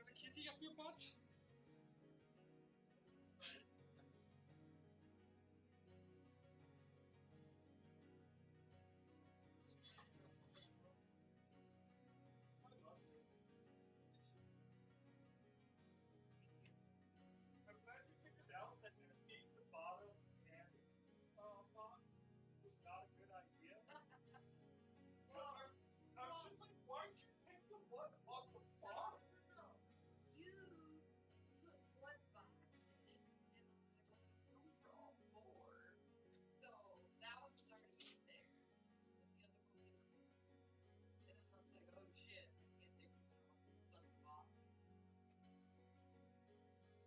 the kitty up your butt? I'm glad you figured out that emptying the bottom and box was not a good idea. Well, I was just like, why'd you take the one on the bottom? No. You put one box in, and I was like, well, no room for all four. So that one was already in there. And the other one we removed. And then I was like, oh shit, I can't take it now. It's on the bottom. So I'm just saying.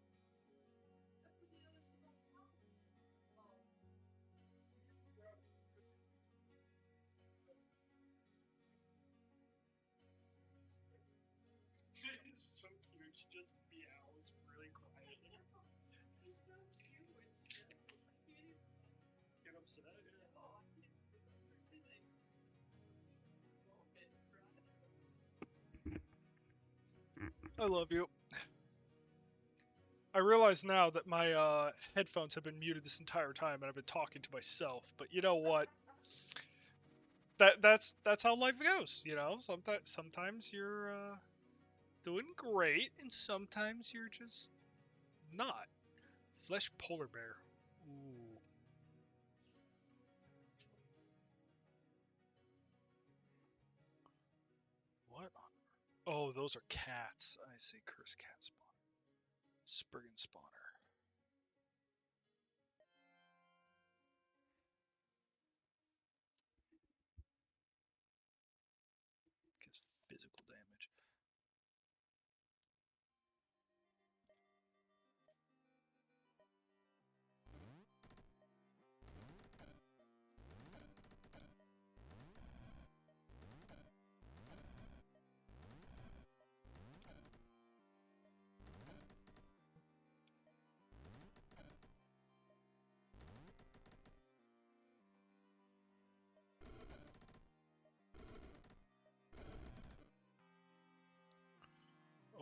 No, those are already gone. I put the others in my pocket. Oh, It's so cute. She just meows really quietly. this is so cute when she does it. I can't even. Get upset. No, I can't do it. Everything. Moment, right? I love you. I realize now that my headphones have been muted this entire time and I've been talking to myself. But you know what? That's how life goes. You know, sometimes you're doing great and sometimes you're just not. Flesh polar bear. Ooh. What on? Oh, those are cats. I see. Cursed cat spawn. Spriggan spawner. Gives physical damage.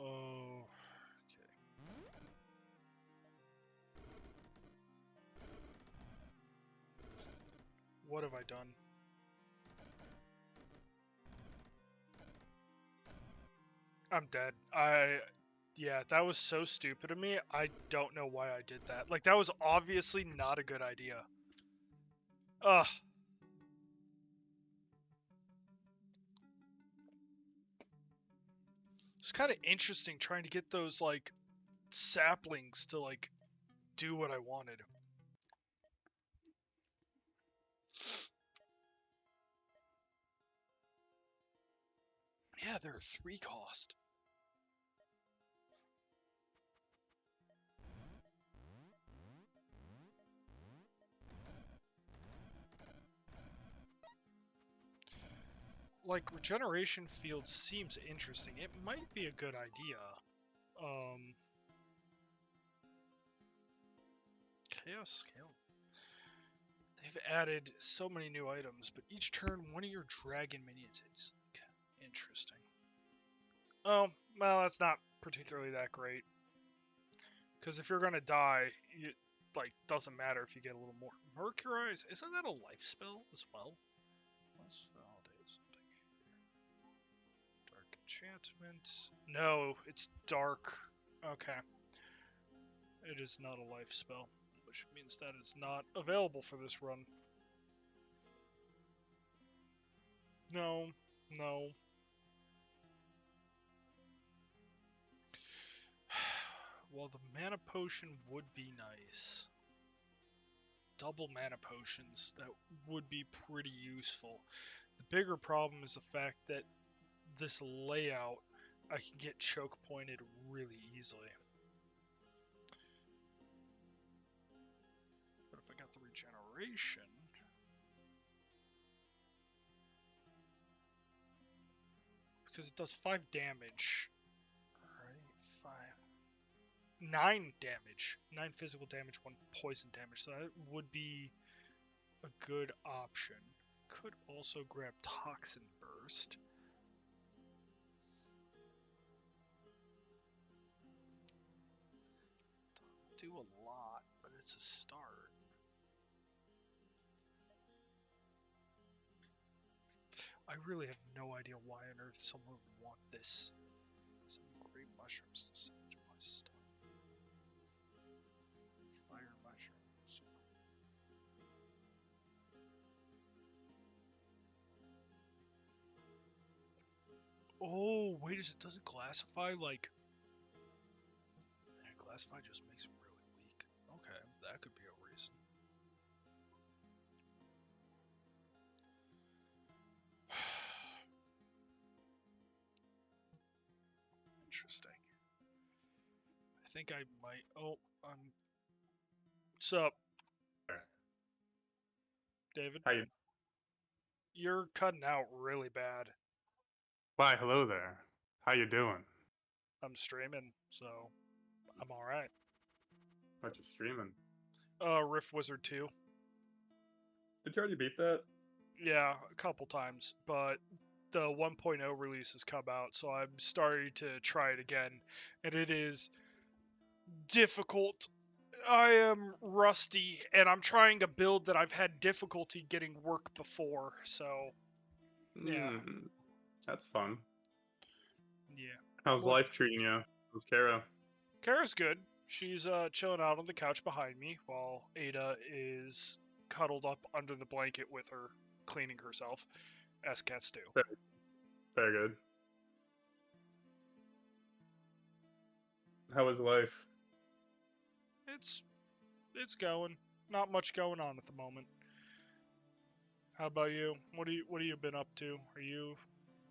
Oh, okay. What have I done? I'm dead. Yeah, that was so stupid of me. I don't know why I did that. Like, that was obviously not a good idea. Ugh. It's kind of interesting trying to get those, like, saplings to, like, do what I wanted. Yeah, they're a 3 cost. Like, regeneration field seems interesting. It might be a good idea. Um, Chaos Scale. They've added so many new items, but each turn one of your dragon minions hits. Interesting. Oh, well, that's not particularly that great. Because if you're gonna die, it like doesn't matter if you get a little more. Mercurize, isn't that a life spell as well? Let's validate something here. Dark enchantment. No, it's dark. Okay. It is not a life spell, which means that is not available for this run. No, no. Well, the mana potion would be nice. Double mana potions, that would be pretty useful. The bigger problem is the fact that this layout, I can get choke pointed really easily. But if I got the regeneration, because it does 5 damage. Alright, 9 damage. 9 physical damage, 1 poison damage. So that would be a good option. Could also grab Toxin Burst. Do a lot, but it's a start. I really have no idea why on earth someone would want this. Some great mushrooms to send to my stuff. Fire mushrooms. Oh, wait, does it classify like... Yeah, classify just makes it really weak. Okay, that could be a reason. Interesting. I think I might... Oh, what's up, David? How you? You're cutting out really bad. Why, hello there. How you doing? I'm streaming, so I'm alright. What you streaming? Rift Wizard 2. Did you already beat that? Yeah, a couple times, but the 1.0 release has come out, so I'm starting to try it again, and it is difficult. I am rusty, and I'm trying to build that I've had difficulty getting work before, so yeah. That's fun. Yeah. How's Well- life treating you? How's Kara? Kara's good. She's chilling out on the couch behind me while Ada is cuddled up under the blanket with her, cleaning herself, as cats do. Very good. How is life? It's going. Not much going on at the moment. How about you? What have you been up to? Are you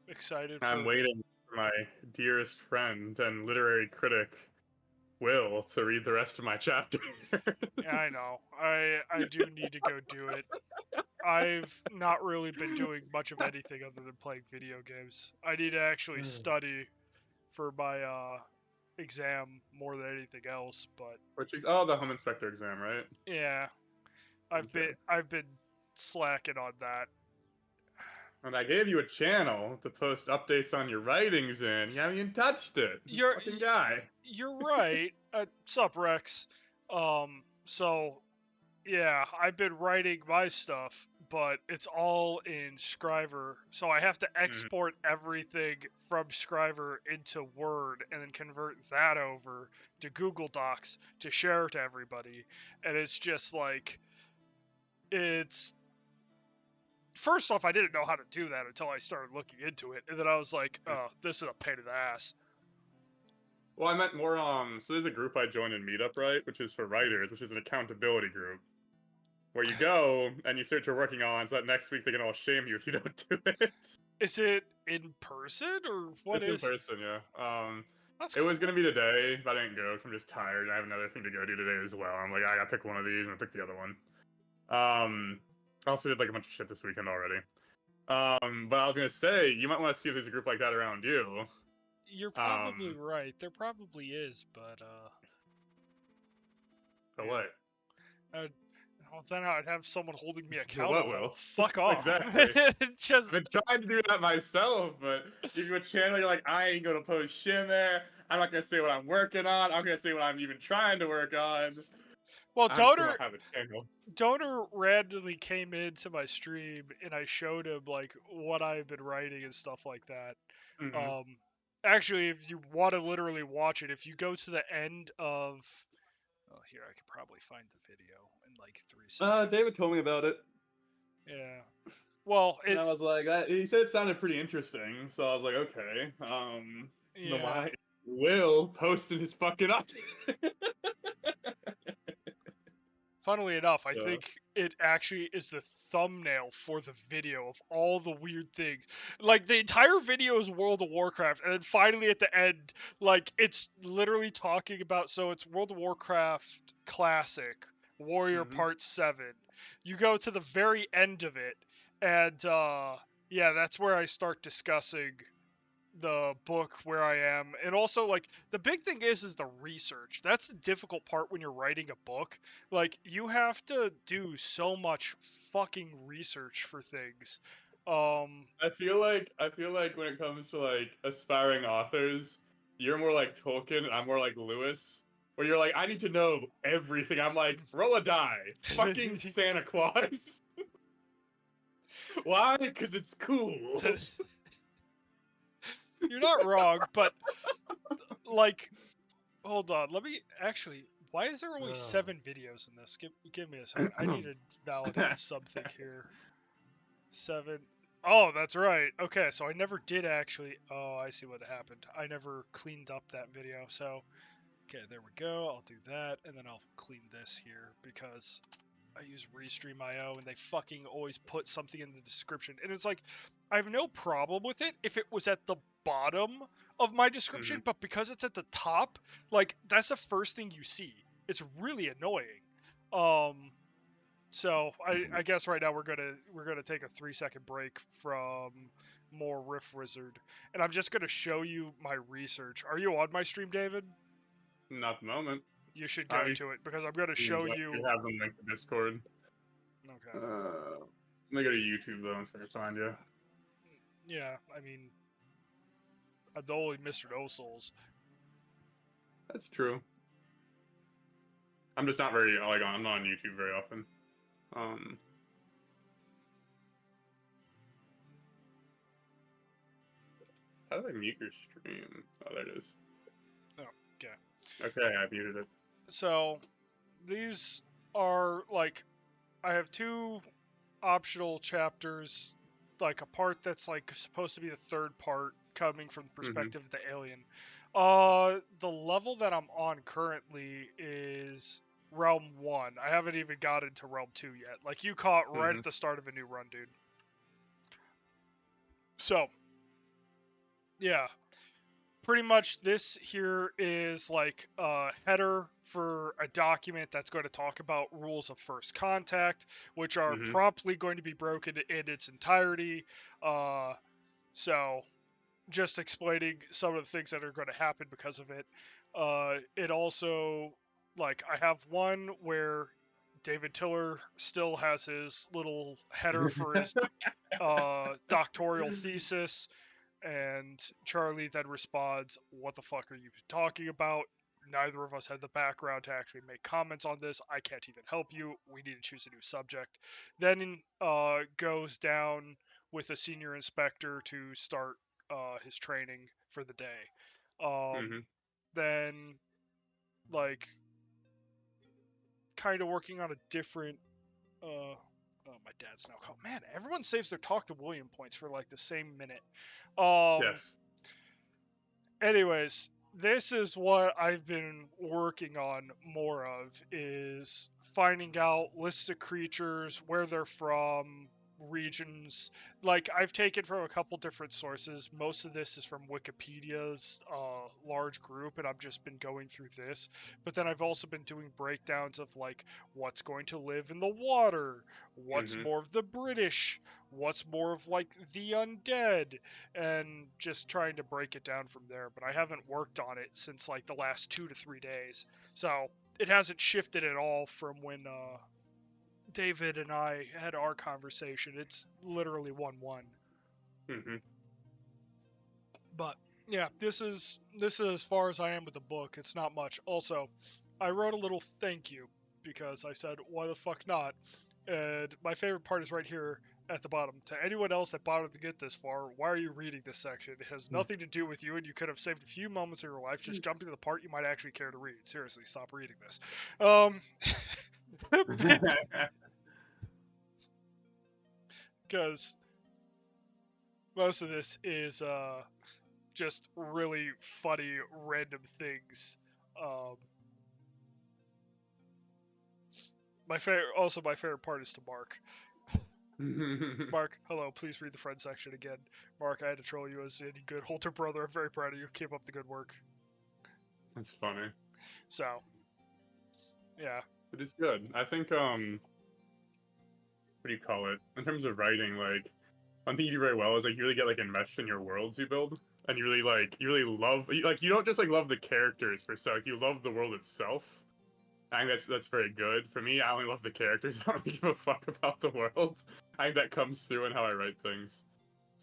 excited for... I'm waiting for my dearest friend and literary critic, Will, to read the rest of my chapter. Yeah, I know. I do need to go do it. I've not really been doing much of anything other than playing video games. I need to actually study for my exam more than anything else, but Oh, the home inspector exam, right? yeah. I've been slacking on that. And I gave you a channel to post updates on your writings in. You haven't even touched it. You're- Fucking guy. You're right. Sup, Rex? So yeah, I've been writing my stuff, but it's all in Scriver. So I have to export everything from Scriver into Word and then convert that over to Google Docs to share to everybody. And it's just like, it's... First off, I didn't know how to do that until I started looking into it. And then I was like, oh, this is a pain in the ass. Well, I meant more, so there's a group I joined in Meetup, right? Which is for writers, which is an accountability group. Where you go and you search you're working on, so that next week they can all shame you if you don't do it. Is it in person or what it's is? in person, yeah. That's It was gonna be today, but I didn't go because I'm just tired. I have another thing to go do today as well. I'm like, I gotta pick one of these and I pick the other one. I also did like a bunch of shit this weekend already. But I was gonna say, you might want to see if there's a group like that around you. You're probably right. There probably is, but But what? well, then I'd have someone holding me what, accountable. Will? Fuck off. Exactly. Just I've been trying to do that myself, but give you a channel, you're like, I ain't gonna post shit in there. I'm not gonna say what I'm working on. I'm gonna say what I'm even trying to work on. well, I'm just Donor gonna have a channel. Donor randomly came into my stream and I showed him like what I've been writing and stuff like that. Mhm. Actually, if you want to literally watch it, if you go to the end of, oh, here I could probably find the video in like 3 seconds. David told me about it. Yeah. Well, And I was like, he said it sounded pretty interesting, so I was like, okay. yeah. Why Will posting his fucking update? Funnily enough, I Yeah. think it actually is the thumbnail for the video of all the weird things. Like, the entire video is World of Warcraft, and then finally at the end, like, it's literally talking about, so it's World of Warcraft Classic, Warrior Mhm. Part 7. You go to the very end of it, and, yeah, that's where I start discussing the book where I am, and also like the big thing is the research. That's the difficult part when you're writing a book. Like you have to do so much fucking research for things. I feel like when it comes to like aspiring authors, you're more like Tolkien and I'm more like Lewis. Where you're like, I need to know everything. I'm like, roll a die. Fucking Santa Claus. Why? Because it's cool. You're not wrong, but like, hold on. Let me actually. Why is there only 7 videos in this? Give me a second. I need to validate something here. 7. Oh, that's right. Okay, so I never did actually. Oh, I see what happened. I never cleaned up that video. So, okay, there we go. I'll do that, and then I'll clean this here because I use Restream.io and they fucking always put something in the description. And it's like, I have no problem with it if it was at the bottom of my description, but because it's at the top, like that's the first thing you see. It's really annoying. So I guess right now we're gonna take a 3-second break from more Riff Wizard, and I'm just gonna show you my research. Are you on my stream, David? Not at the moment. You should go to it because I'm gonna show you. You have them linked to Discord. Okay. Let me go to YouTube though and so I can find you. Yeah, I mean, I'm the only Mr. No Souls. That's true. I'm just not very like I'm not on YouTube very often. How do I mute your stream? Oh, there it is. Oh, okay. Okay, I muted it. So, these are like, I have 2 optional chapters, like a part that's like supposed to be the 3rd part coming from the perspective of the alien. The level that I'm on currently is Realm 1. I haven't even gotten to Realm 2 yet. Like you caught right at the start of a new run, dude. So, yeah. Pretty much this here is like a header for a document that's going to talk about rules of first contact, which are promptly going to be broken in its entirety. So just explaining some of the things that are going to happen because of it. It also, like, I have one where David Tiller still has his little header for his doctoral thesis, and Charlie then responds, "What the fuck are you talking about? Neither of us had the background to actually make comments on this. I can't even help you. We need to choose a new subject." Then goes down with a senior inspector to start his training for the day. Then, like, kind of working on a different. Oh, my dad's now called. Man, everyone saves their talk to William points for like the same minute. Yes. Anyways, this is what I've been working on more of, is finding out lists of creatures, where they're from, regions. Like, I've taken from a couple different sources. Most of this is from Wikipedia's large group, and I've just been going through this. But then I've also been doing breakdowns of, like, what's going to live in the water, what's more of the British, what's more of, like, the undead, and just trying to break it down from there. But I haven't worked on it since, like, the last 2 to 3 days. So it hasn't shifted at all from when David and I had our conversation. It's literally 1-1. But yeah, this is as far as I am with the book. It's not much. Also, I wrote a little thank you because I said, why the fuck not? And my favorite part is right here at the bottom. To anyone else that bothered to get this far, why are you reading this section? It has nothing to do with you, and you could have saved a few moments of your life just jumping to the part you might actually care to read. Seriously, stop reading this. Because most of this is just really funny random things. My favorite part is to Mark. Mark, hello, please read the friend section again. Mark, I had to troll you as any good older brother. I'm very proud of you. Keep up the good work. That's funny. So, yeah. It is good. I think, what do you call it? In terms of writing, like, one thing you do very well is, like, you really get, like, enmeshed in your worlds you build. and you really love you don't just like love the characters per se, like you love the world itself. I think that's very good. For me, I only love the characters. I don't give a fuck about the world. I think that comes through in how I write things.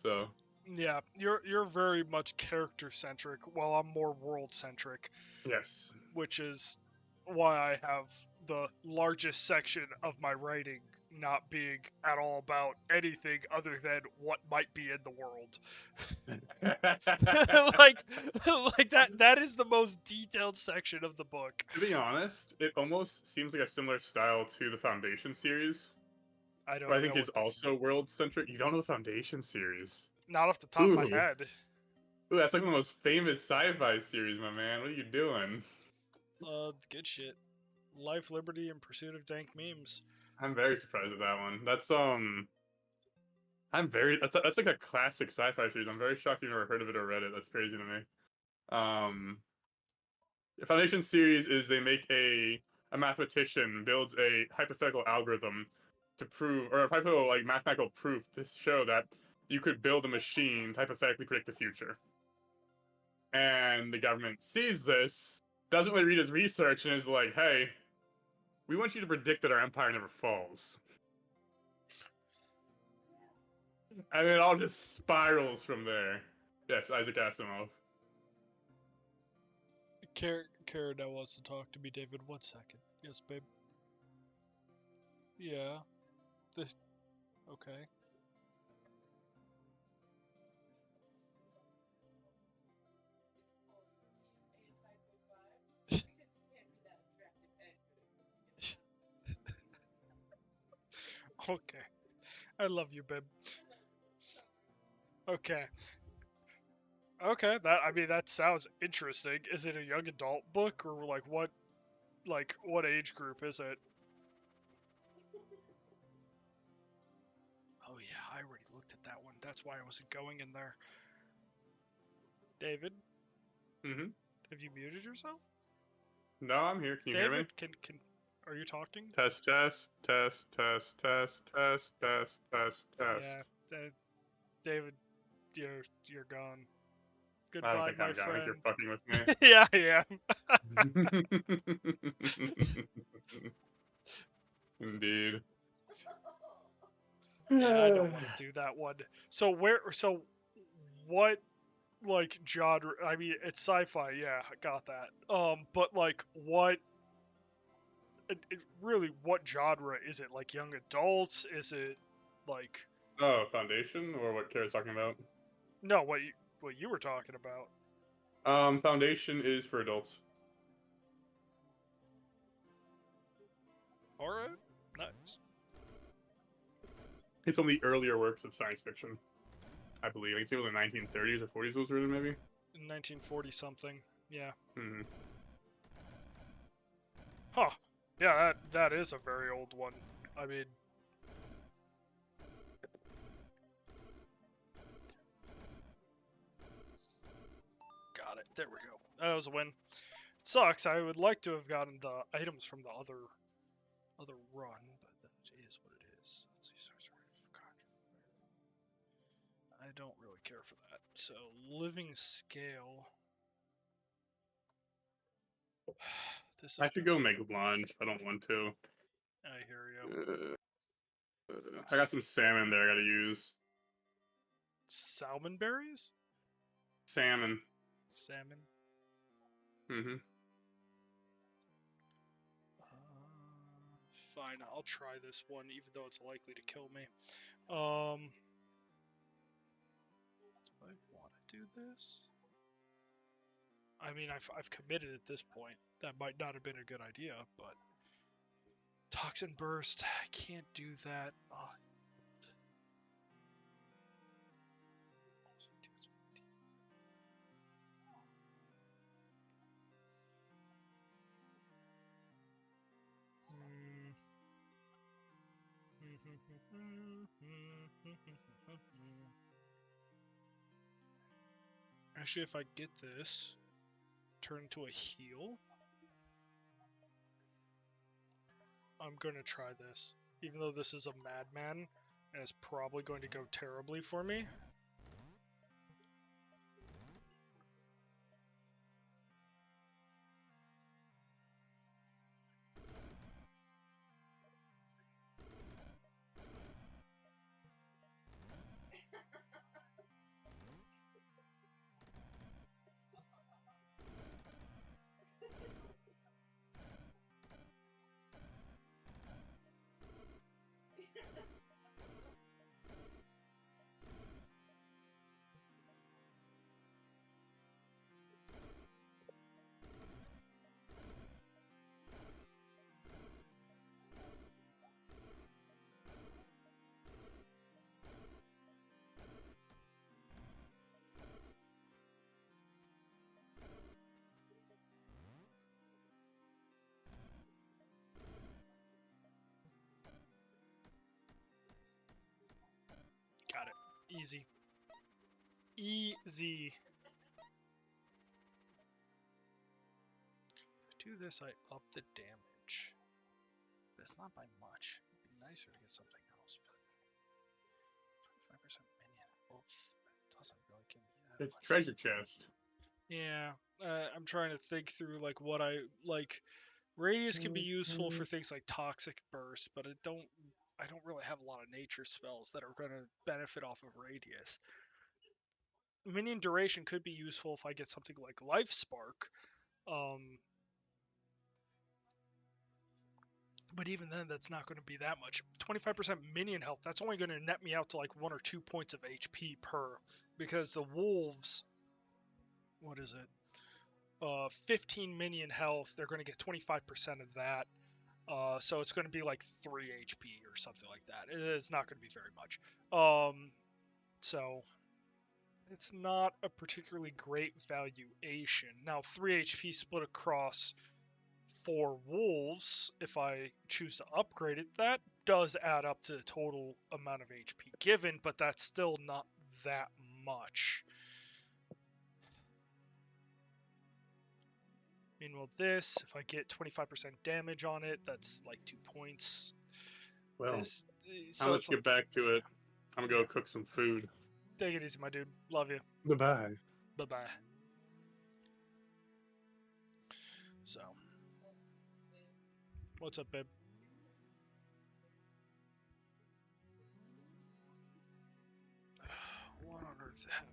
So Yeah, you're very much character centric, while I'm more world centric, yes, which is why I have the largest section of my writing not being at all about anything other than what might be in the world. like like that is the most detailed section of the book. to be honest, it almost seems like a similar style to the Foundation series, I don't but I know think is what the also world centric. You don't know the Foundation series? not off the top of my Ooh. head. Ooh, that's like one of the most famous sci-fi series, my man. What are you doing? Good shit. Life, liberty, and pursuit of dank memes. I'm very surprised at that one. That's like a classic sci-fi series. I'm very shocked you've never heard of it or read it. That's crazy to me. The Foundation series is they make a mathematician builds a hypothetical algorithm to prove, or a hypothetical like mathematical proof to show that you could build a machine to hypothetically predict the future. And the government sees this, doesn't really read his research, and is like, "Hey, we want you to predict that our empire never falls." And it all just spirals from there. Yes, Isaac Asimov. Kara now wants to talk to me, David. 1 second. Yes, babe. Yeah. This. Okay. Okay. I love you, babe. Okay. Okay. That sounds interesting. Is it a young adult book or what age group is it? Oh yeah, I already looked at that one. That's why I wasn't going in there. David, Mm-hmm. have you muted yourself? No, I'm here. Can you hear me? David, can are you talking? Test, test, test, test, test, test, test, test, test. Yeah, David, you're gone. I don't Goodbye, think my I'm gone. I think friend. you're fucking with Yeah, yeah. me. Indeed. Yeah, I don't want to do that one. So what genre? I mean, it's sci-fi. Yeah, I got that. But really, what genre is it? Like young adults? Is it like Oh, Foundation, or what Kara's talking about? no? What you were talking about? Foundation is for adults. All right, nice. It's one of the earlier works of science fiction, I believe. I think it was in the 1930s or 40s. It was written, maybe. In 1940 something. Yeah. Mm-hmm. Huh. Yeah, that is a very old one. I mean, got it. There we go. That was a win. Sucks. I would like to have gotten the items from the other run, but that is what it is. Let's see, I don't really care for that. So living scale. This is. I should go make lunch. I don't want to. I hear you. I got some salmon there I gotta use. Salmon berries? Salmon. Salmon. Mm-hmm. Fine, I'll try this one, even though it's likely to kill me. Do I want to do this? I mean, I've committed at this point. That might not have been a good idea, but toxin burst. I can't do that. Oh. Actually, if I get this, turn into a heal, I'm gonna try this. Even though this is a madman, and it's probably going to go terribly for me. Easy. Easy. Do this, I up the damage. That's not by much. It'd be nicer to get something else, but 25% minion health. That doesn't really give me that It's much. treasure chest. Yeah, I'm trying to think through like what I like. Radius can be useful for things like Toxic Burst, but I don't really have a lot of nature spells that are going to benefit off of Radius. Minion duration could be useful if I get something like Life Spark. But even then, that's not going to be that much. 25% minion health, that's only going to net me out to like 1 or 2 points of HP per. Because the wolves, what is it? 15 minion health, they're going to get 25% of that. So it's going to be like 3 HP or something like that. It's not going to be very much. So it's not a particularly great valuation. Now 3 HP split across 4 wolves, if I choose to upgrade it, that does add up to the total amount of HP given, but that's still not that much. Meanwhile, this, if I get 25% damage on it, that's like 2 points. Well, So let's get back to it. I'm gonna go cook some food. Take it easy, my dude. Love you. Goodbye. Bye-bye. So, what's up, babe? What on earth happened?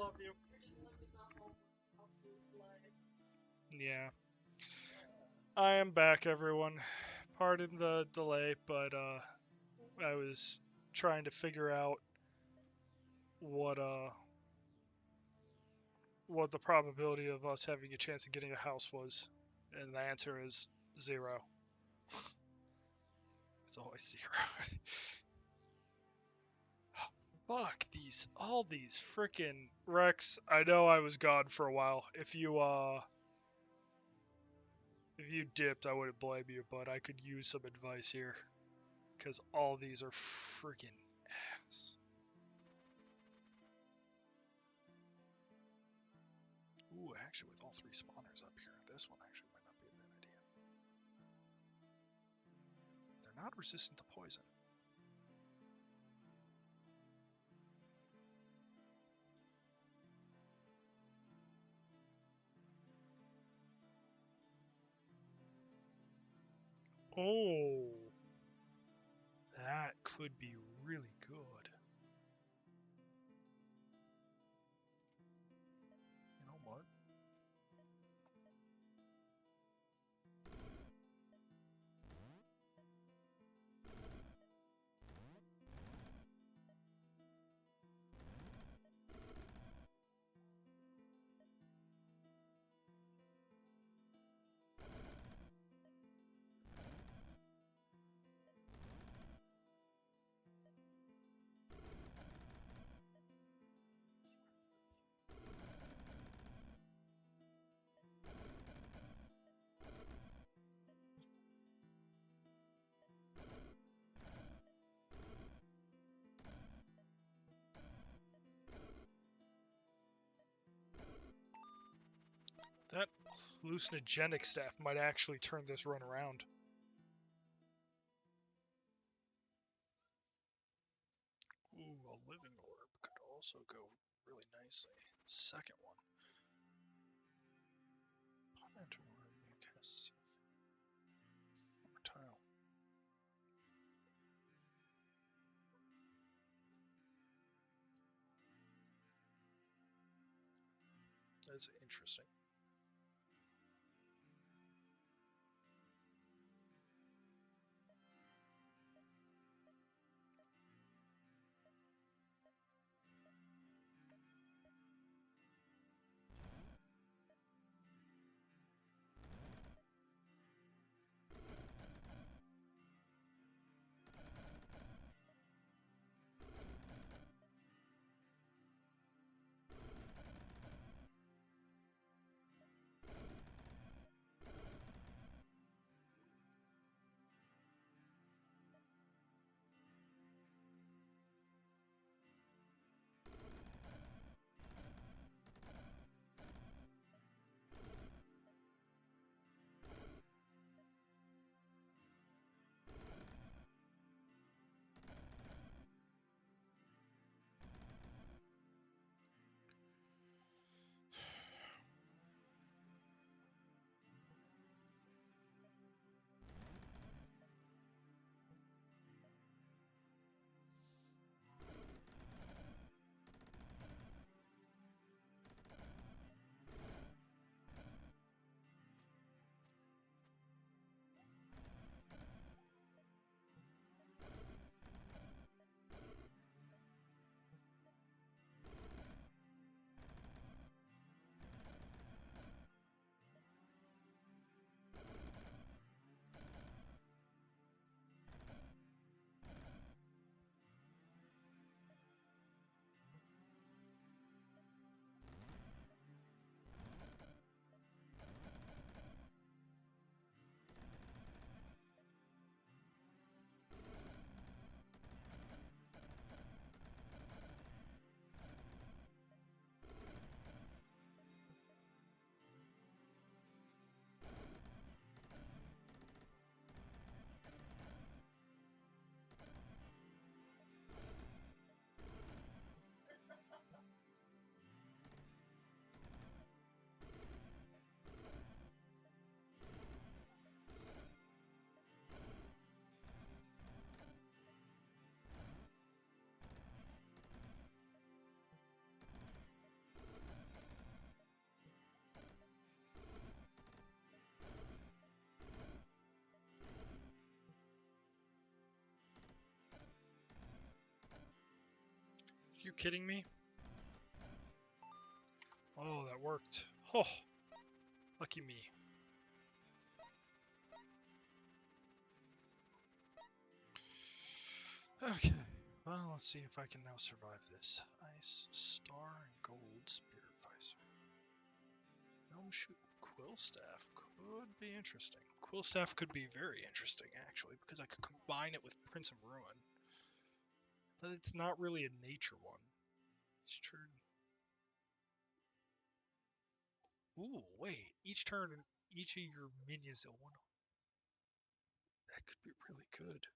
love you. You're just living the whole else's life. Yeah. I am back, everyone. Pardon the delay, but I was trying to figure out what the probability of us having a chance of getting a house was, and the answer is 0. It's always 0. Fuck all these frickin' Rex. I know I was gone for a while. If you dipped, I wouldn't blame you, but I could use some advice here, because all these are frickin' ass. Ooh, actually, with all 3 spawners up here, this one actually might not be a bad idea. They're not resistant to poison. Oh, that could be really good. You know what? That hallucinogenic staff might actually turn this run around. Ooh, a living orb could also go really nicely. Second one. Punch orb, you cast fertile. That's interesting. you kidding me? Oh, that worked. Oh, lucky me. Okay, well, let's see if I can now survive this. Ice, Star, and Gold Spirit Visor. Gnome Shoot Quill Staff could be interesting. Quill Staff could be very interesting, actually, because I could combine it with Prince of Ruin. But it's not really a nature one. It's true. Ooh, wait. Each turn, each of your minions at one. That could be really good.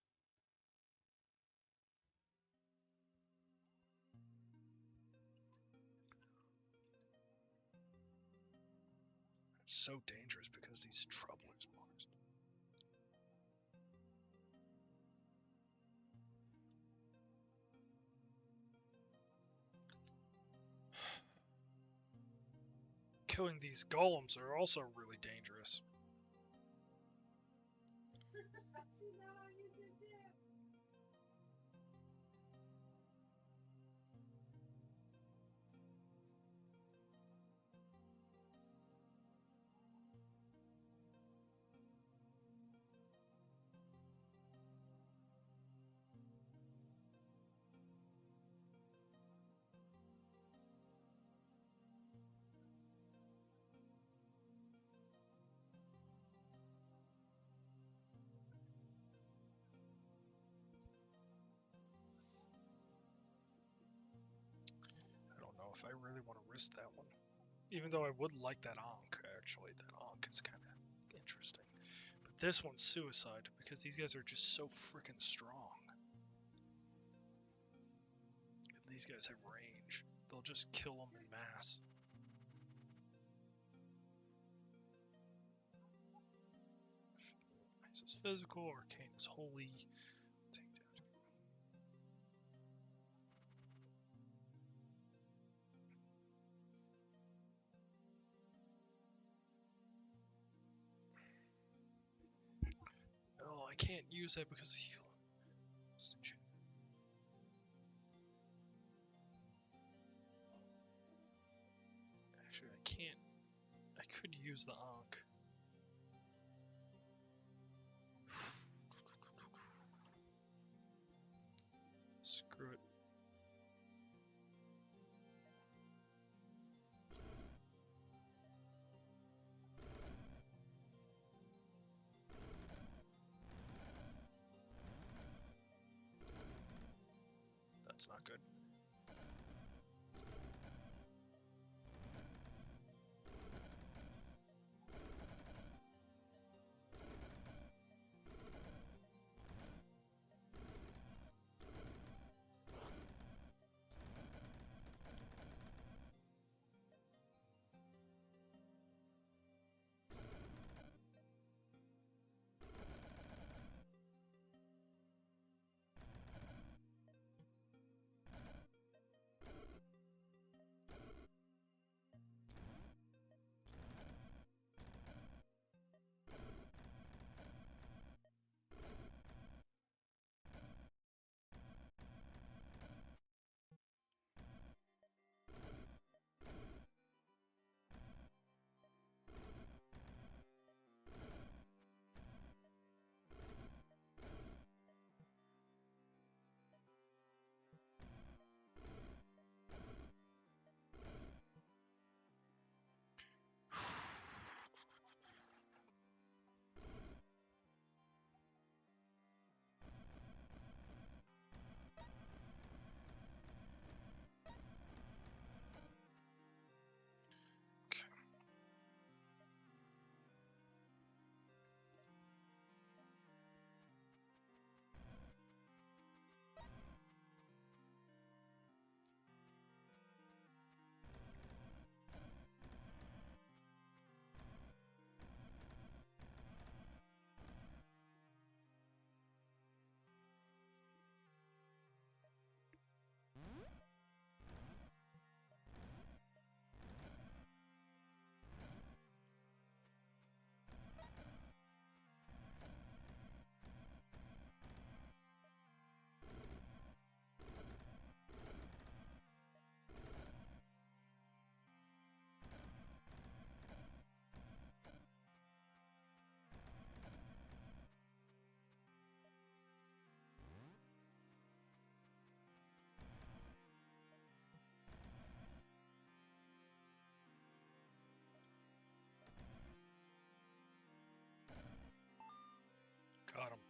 It's so dangerous because these troublers monsters. Killing these golems are also really dangerous. I've seen that on YouTube too. I don't know if I really want to risk that one. Even though I would like that Ankh, actually. That Ankh is kind of interesting. But this one's suicide because these guys are just so freaking strong. And these guys have range. They'll just kill them in mass. Ice is physical, Arcane is holy. Take down. No, I can't use that because of healing. Actually, I can't. I could use the Ankh. Screw it. That's not good.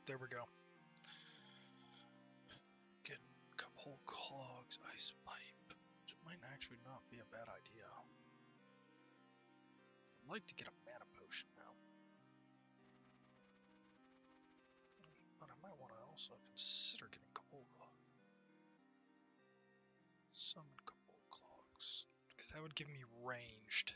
there we go. Get a couple whole clogs, ice pipe, which might actually not be a bad idea. I'd like to get a mana potion now. But I might want to also consider getting coal. Summon coal clogs. Because that would give me ranged.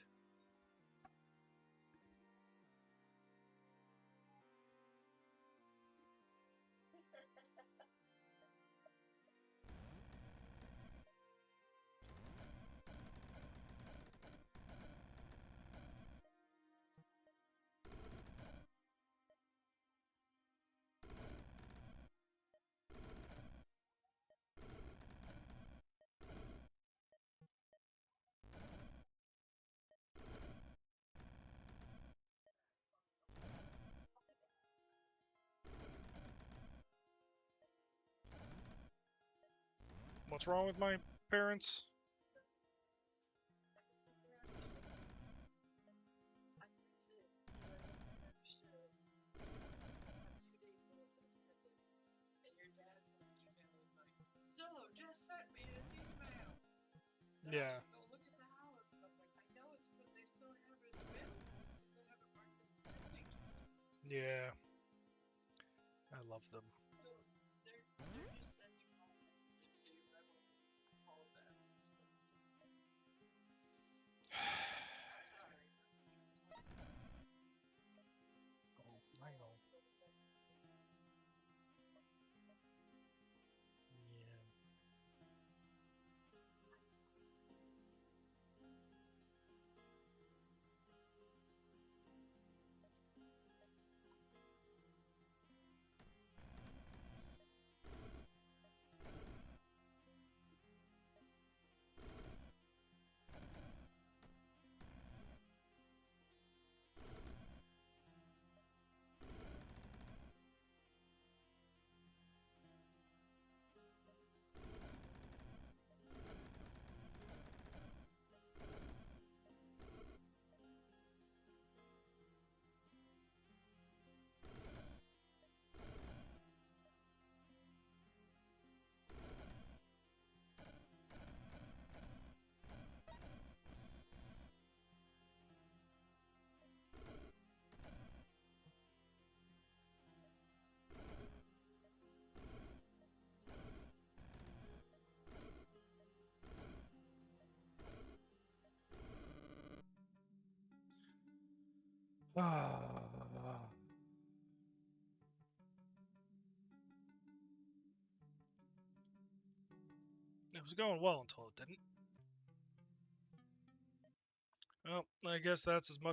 What's wrong with my parents? Zillow just sent me his email. Yeah. Go look at the house. And I'm like, I know it's because they still have it available because they haven't marked it as pending. Yeah. I love them. So they're just sending comments just so you remember all of that. I'm sorry. Oh, I know. Yeah. It was going well until it didn't. Well, I guess that's as much